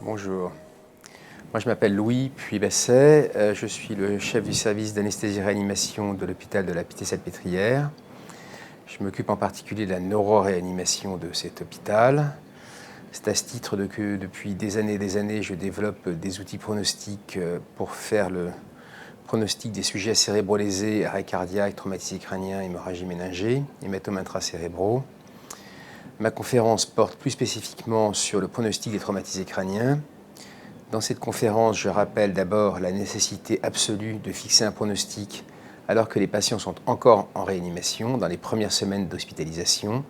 Bonjour, moi je m'appelle Louis Puy-Basset, je suis le chef du service d'anesthésie-réanimation de l'hôpital de la Pitié-Salpêtrière. Je m'occupe en particulier de la neuroréanimation de cet hôpital. C'est à ce titre que depuis des années, je développe des outils pronostiques pour faire le pronostic des sujets cérébraux lésés, arrêt cardiaque, traumatisés crâniens, hémorragie méningée, hématomes intracérébraux. Ma conférence porte plus spécifiquement sur le pronostic des traumatisés crâniens. Dans cette conférence, je rappelle d'abord la nécessité absolue de fixer un pronostic alors que les patients sont encore en réanimation dans les premières semaines d'hospitalisation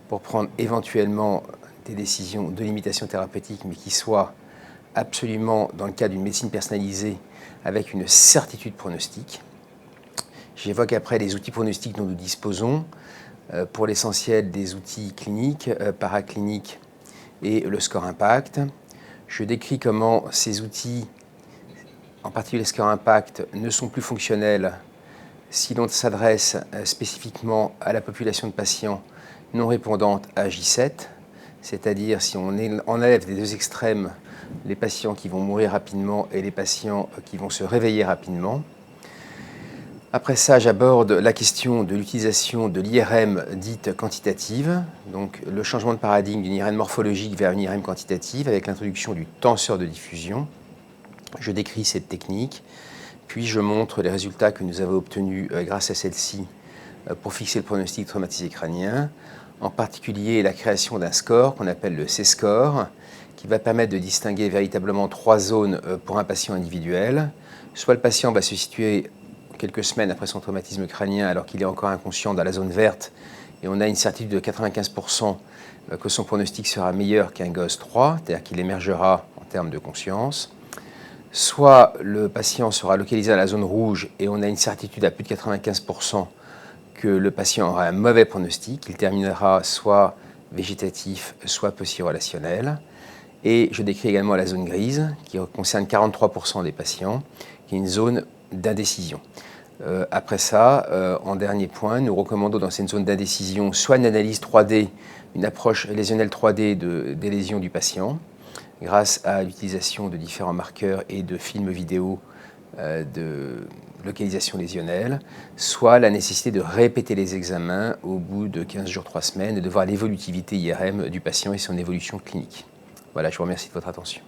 pour prendre éventuellement des décisions de limitation thérapeutique, mais qui soient absolument dans le cas d'une médecine personnalisée avec une certitude pronostique. J'évoque après les outils pronostiques dont nous disposons, pour l'essentiel des outils cliniques, paracliniques et le score impact. Je décris comment ces outils, en particulier le score impact, ne sont plus fonctionnels si l'on s'adresse spécifiquement à la population de patients non répondante à J7, c'est-à-dire si on enlève des deux extrêmes les patients qui vont mourir rapidement et les patients qui vont se réveiller rapidement. Après ça, j'aborde la question de l'utilisation de l'IRM dite quantitative, donc le changement de paradigme d'une IRM morphologique vers une IRM quantitative avec l'introduction du tenseur de diffusion. Je décris cette technique, puis je montre les résultats que nous avons obtenus grâce à celle-ci pour fixer le pronostic traumatisé crânien, en particulier la création d'un score qu'on appelle le C-score, qui va permettre de distinguer véritablement trois zones pour un patient individuel. Soit le patient va se situer quelques semaines après son traumatisme crânien alors qu'il est encore inconscient dans la zone verte et on a une certitude de 95% que son pronostic sera meilleur qu'un GOS 3, c'est-à-dire qu'il émergera en termes de conscience. Soit le patient sera localisé dans la zone rouge et on a une certitude à plus de 95% que le patient aura un mauvais pronostic, il terminera soit végétatif, soit post-relationnel. Et je décris également la zone grise, qui concerne 43% des patients, qui est une zone d'indécision. Après ça, en dernier point, nous recommandons dans cette zone d'indécision soit une analyse 3D, une approche lésionnelle 3D des lésions du patient, grâce à l'utilisation de différents marqueurs et de films vidéo de localisation lésionnelle, soit la nécessité de répéter les examens au bout de 15 jours, 3 semaines, et de voir l'évolutivité IRM du patient et son évolution clinique. Voilà, je vous remercie de votre attention.